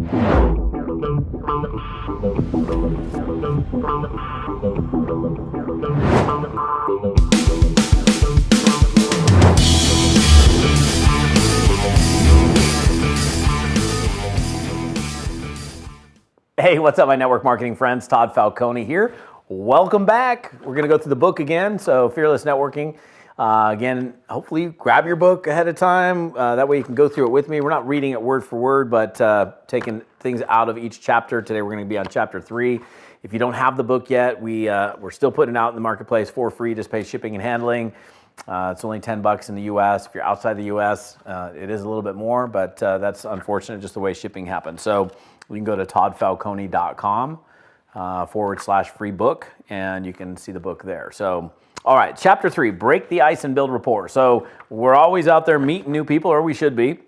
Hey, what's up, my network marketing friends? Todd Falcone here. Welcome back. We're going to go through the book again. So, Fearless Networking. Again, hopefully grab your book ahead of time. That way you can go through it with me. We're not reading it word for word, but taking things out of each chapter. Today we're going to be on chapter 3. If you don't have the book yet, we're still putting it out in the marketplace for free. Just pay shipping and handling. It's only $10 in the U.S. If you're outside the U.S., it is a little bit more, but that's unfortunate, just the way shipping happens. So you can go to toddfalcone.com /free book, and you can see the book there. So, all right, chapter 3, break the ice and build rapport. So we're always out there meeting new people, or we should be.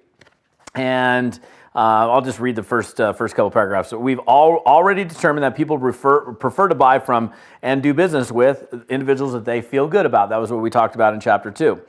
And I'll just read the first couple paragraphs. So we've already determined that people prefer to buy from and do business with individuals that they feel good about. That was what we talked about in chapter 2.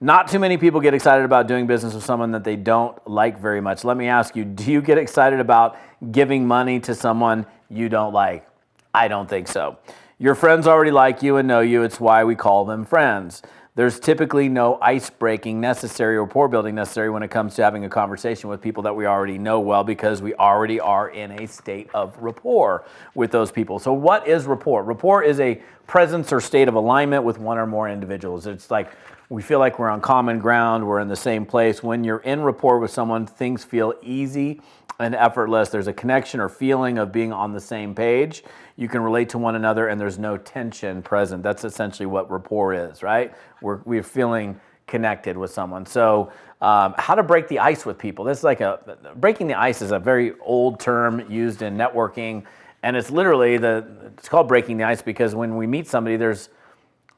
Not too many people get excited about doing business with someone that they don't like very much. Let me ask you, do you get excited about giving money to someone you don't like? I don't think so. Your friends already like you and know you. It's why we call them friends. There's typically no ice breaking necessary or rapport building necessary when it comes to having a conversation with people that we already know well, because we already are in a state of rapport with those people. So what is rapport? Rapport is a presence or state of alignment with one or more individuals. It's like we feel like we're on common ground, we're in the same place. When you're in rapport with someone, things feel easy and effortless. There's a connection or feeling of being on the same page. You can relate to one another and there's no tension present. That's essentially what rapport is, right? We're feeling connected with someone. So how to break the ice with people. This is breaking the ice is a very old term used in networking. And it's literally it's called breaking the ice because when we meet somebody, it's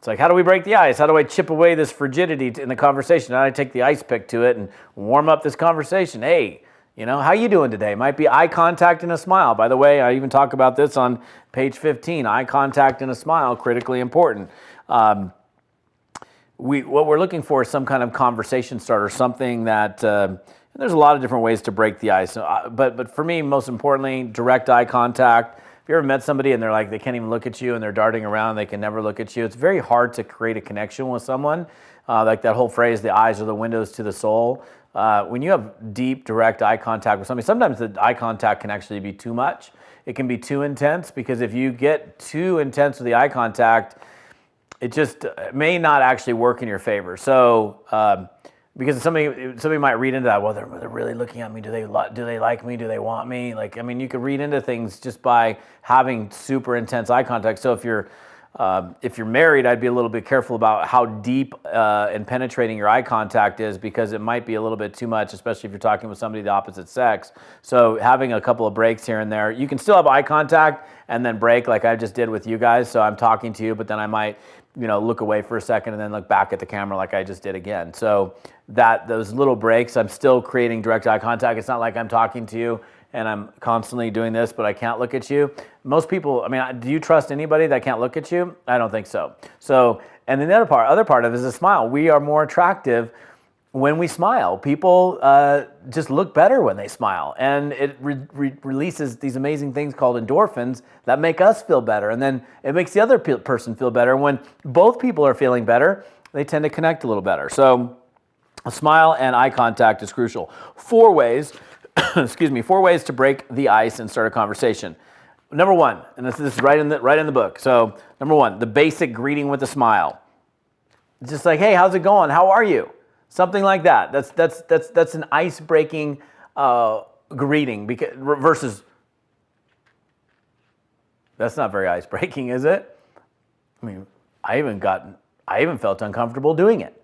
like, how do we break the ice? How do I chip away this frigidity in the conversation? How do I take the ice pick to it and warm up this conversation? Hey, how you doing today? Might be eye contact and a smile. By the way, I even talk about this on page 15. Eye contact and a smile, critically important. What we're looking for is some kind of conversation starter, something that, there's a lot of different ways to break the ice. But for me, most importantly, direct eye contact. If you ever met somebody and they're like, they can't even look at you and they're darting around, they can never look at you. It's very hard to create a connection with someone. Like that whole phrase, the eyes are the windows to the soul. When you have deep, direct eye contact with somebody, sometimes the eye contact can actually be too much. It can be too intense, because if you get too intense with the eye contact, it just may not actually work in your favor. So, because somebody might read into that, well, they're really looking at me. Do they like me? Do they want me? You could read into things just by having super intense eye contact. So if you're married, I'd be a little bit careful about how deep and penetrating your eye contact is, because it might be a little bit too much, especially if you're talking with somebody of the opposite sex. So having a couple of breaks here and there, you can still have eye contact and then break like I just did with you guys. So I'm talking to you, but then I might look away for a second and then look back at the camera like I just did again. So those little breaks, I'm still creating direct eye contact. It's not like I'm talking to you and I'm constantly doing this, but I can't look at you. Most people, do you trust anybody that can't look at you? I don't think so. So, and then the other part of it is a smile. We are more attractive when we smile. People just look better when they smile, and it releases these amazing things called endorphins that make us feel better, and then it makes the other person feel better. When both people are feeling better, they tend to connect a little better. So a smile and eye contact is crucial. 4 ways to break the ice and start a conversation. Number 1, and this is right in the book. So number 1, the basic greeting with a smile. It's just like, hey, how's it going? How are you? Something like that. That's an ice-breaking greeting, versus that's not very ice-breaking, is it? I even felt uncomfortable doing it.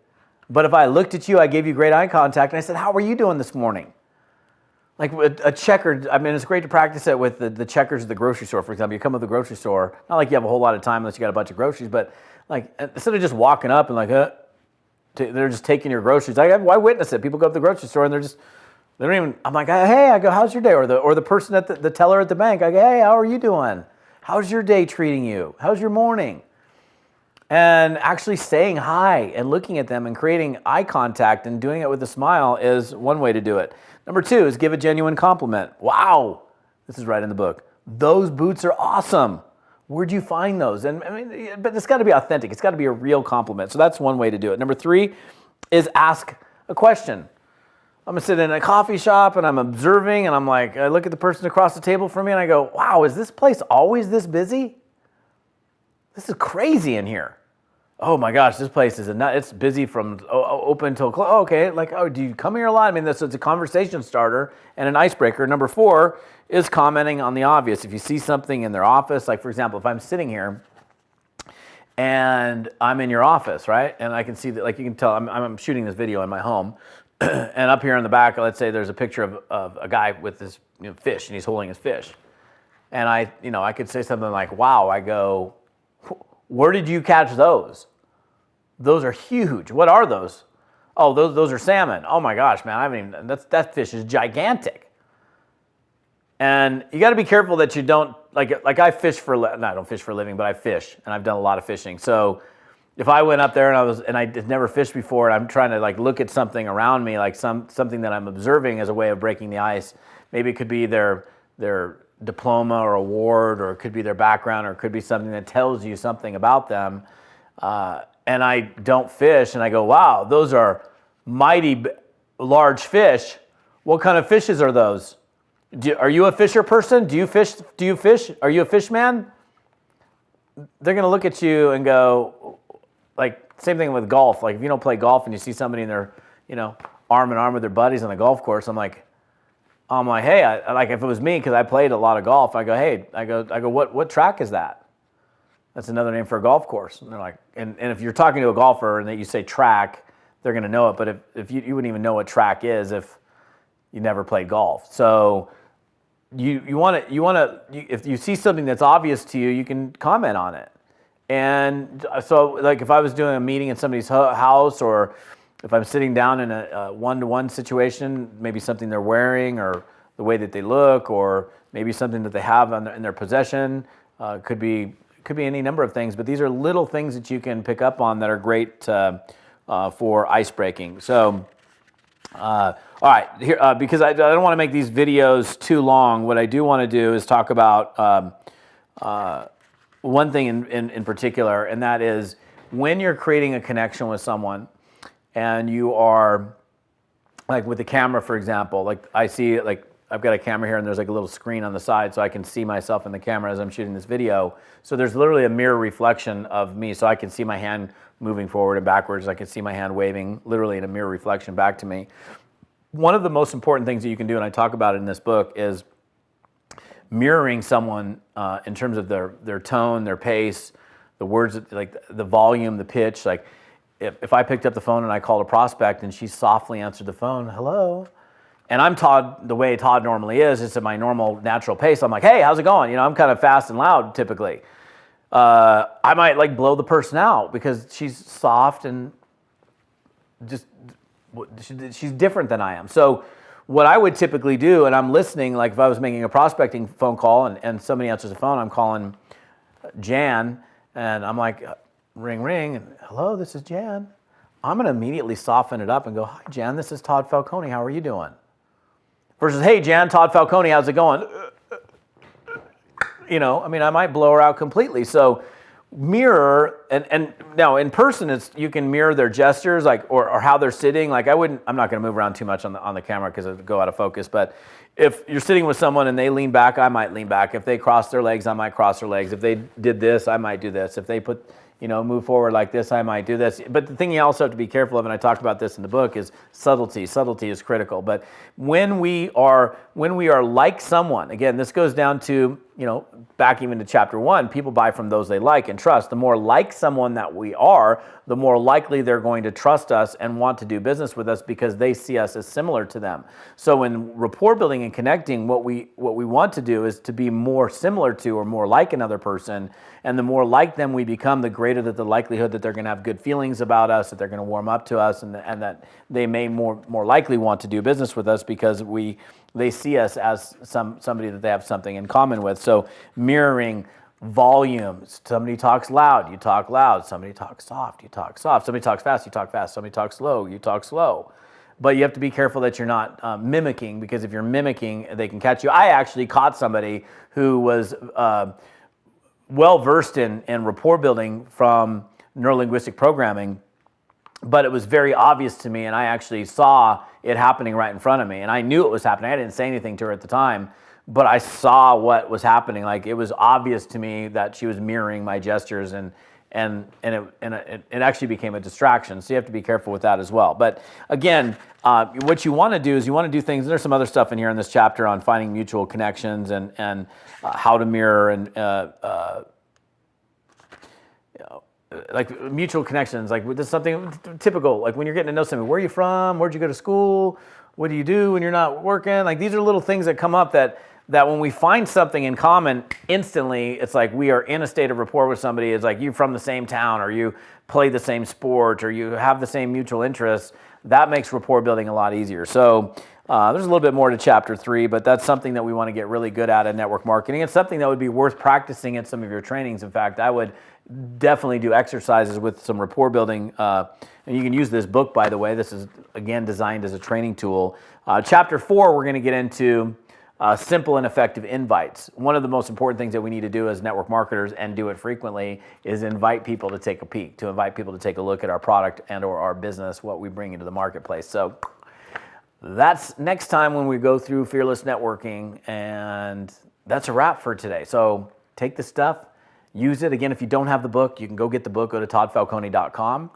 But if I looked at you, I gave you great eye contact, and I said, how are you doing this morning? Like a checker, it's great to practice it with the checkers at the grocery store, for example. You come to the grocery store, not like you have a whole lot of time unless you got a bunch of groceries, but like instead of just walking up and they're just taking your groceries. I witness it. People go to the grocery store and they don't even, I'm like, hey, I go, how's your day? Or the person at the teller at the bank, I go, hey, how are you doing? How's your day treating you? How's your morning? And actually saying hi and looking at them and creating eye contact and doing it with a smile is one way to do it. Number 2 is give a genuine compliment. Wow, this is right in the book. Those boots are awesome. Where'd you find those? And I mean, but it's got to be authentic. It's got to be a real compliment. So that's one way to do it. Number 3 is ask a question. I'm gonna sit in a coffee shop and I'm observing and I'm like, I look at the person across the table from me and I go, wow, is this place always this busy? This is crazy in here. Oh my gosh, this place is it's busy from open till close. Oh, okay, like, oh, do you come here a lot? I mean, it's a conversation starter and an icebreaker. Number 4 is commenting on the obvious. If you see something in their office, like for example, if I'm sitting here and I'm in your office, right? And I can see that, like you can tell, I'm shooting this video in my home. And up here in the back, let's say there's a picture of a guy with this fish, and he's holding his fish. And I could say something like, "Wow!" I go, "Where did you catch those? Those are huge. What are those? Oh, those are salmon. Oh my gosh, man! I haven't even. That fish is gigantic." And you got to be careful that you don't like I fish for. No, I don't fish for a living, but I fish, and I've done a lot of fishing. So if I went up there and I had never fished before, and I'm trying to like look at something around me, like something that I'm observing as a way of breaking the ice, maybe it could be their diploma or award, or it could be their background, or it could be something that tells you something about them. And I don't fish, and I go, wow, those are mighty large fish. What kind of fishes are those? Are you a fisher person? Do you fish? Are you a fish man? They're gonna look at you and go, like, same thing with golf. Like if you don't play golf and you see somebody in their, arm in arm with their buddies on the golf course, I'm like, hey, I like if it was me, because I played a lot of golf, I go, hey, I go, what track is that? That's another name for a golf course. And they're like, and if you're talking to a golfer and that you say track, they're gonna know it. But if you wouldn't even know what track is if you never played golf. So you want to if you see something that's obvious to you, you can comment on it. And so, like, if I was doing a meeting in somebody's house, or if I'm sitting down in a one-to-one situation, maybe something they're wearing, or the way that they look, or maybe something that they have in their possession, could be any number of things. But these are little things that you can pick up on that are great for ice breaking. So, all right, here because I don't want to make these videos too long. What I do want to do is talk about one thing in particular, and that is when you're creating a connection with someone and you are, like with the camera, for example, like I see, like I've got a camera here and there's like a little screen on the side so I can see myself in the camera as I'm shooting this video. So there's literally a mirror reflection of me, so I can see my hand moving forward and backwards. I can see my hand waving literally in a mirror reflection back to me. One of the most important things that you can do, and I talk about it in this book, is mirroring someone in terms of their tone, their pace, the words, like the volume, the pitch. Like if I picked up the phone and I called a prospect and she softly answered the phone, hello, and I'm Todd the way Todd normally is, it's at my normal natural pace. I'm like, hey, how's it going? I'm kind of fast and loud typically. I might like blow the person out because she's soft and just she's different than I am. So what I would typically do, and I'm listening, like if I was making a prospecting phone call and somebody answers the phone, I'm calling Jan, and I'm like, ring, ring, and hello, this is Jan. I'm going to immediately soften it up and go, hi, Jan, this is Todd Falcone. How are you doing? Versus, hey, Jan, Todd Falcone, how's it going? I might blow her out completely. So mirror, and now in person, you can mirror their gestures, like or how they're sitting. Like I'm not going to move around too much on the camera because it'll go out of focus. But if you're sitting with someone and they lean back, I might lean back. If they cross their legs, I might cross their legs. If they did this, I might do this. If they move forward like this, I might do this. But the thing you also have to be careful of, and I talked about this in the book, is subtlety. Subtlety is critical. But when we are like someone, again, this goes down to, back even to chapter 1, people buy from those they like and trust. The more like someone that we are, the more likely they're going to trust us and want to do business with us because they see us as similar to them. So in rapport building and connecting, what we want to do is to be more similar to or more like another person. And the more like them we become, the greater that the likelihood that they're going to have good feelings about us, that they're going to warm up to us, and that they may more likely want to do business with us because they see us as somebody that they have something in common with. So mirroring volumes. Somebody talks loud, you talk loud. Somebody talks soft, you talk soft. Somebody talks fast, you talk fast. Somebody talks slow, you talk slow. but you have to be careful that you're not mimicking, because if you're mimicking, they can catch you. I actually caught somebody who was well versed in rapport building from neurolinguistic programming, but it was very obvious to me, and I actually saw it happening right in front of me, and I knew it was happening. I didn't say anything to her at the time, but I saw what was happening. Like, it was obvious to me that she was mirroring my gestures, and it actually became a distraction. So you have to be careful with that as well. But again, what you want to do is you want to do things. There's some other stuff in here in this chapter on finding mutual connections and how to mirror and like mutual connections. Like, this is something typical. Like, when you're getting to know somebody, where are you from? Where'd you go to school? What do you do when you're not working? Like, these are little things that come up that when we find something in common, instantly, it's like we are in a state of rapport with somebody. It's like you're from the same town, or you play the same sport, or you have the same mutual interests. That makes rapport building a lot easier. So there's a little bit more to chapter 3, but that's something that we want to get really good at in network marketing. It's something that would be worth practicing at some of your trainings. In fact, I would definitely do exercises with some rapport building. And you can use this book, by the way. This is, again, designed as a training tool. Chapter 4, we're going to get into simple and effective invites. One of the most important things that we need to do as network marketers, and do it frequently, is invite people to take a peek, to invite people to take a look at our product and or our business, what we bring into the marketplace. So that's next time when we go through Fearless Networking, and that's a wrap for today. So take the stuff, use it. Again, if you don't have the book, you can go get the book. Go to toddfalcone.com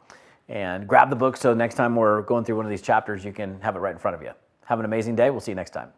and grab the book, so next time we're going through one of these chapters, you can have it right in front of you. Have an amazing day. We'll see you next time.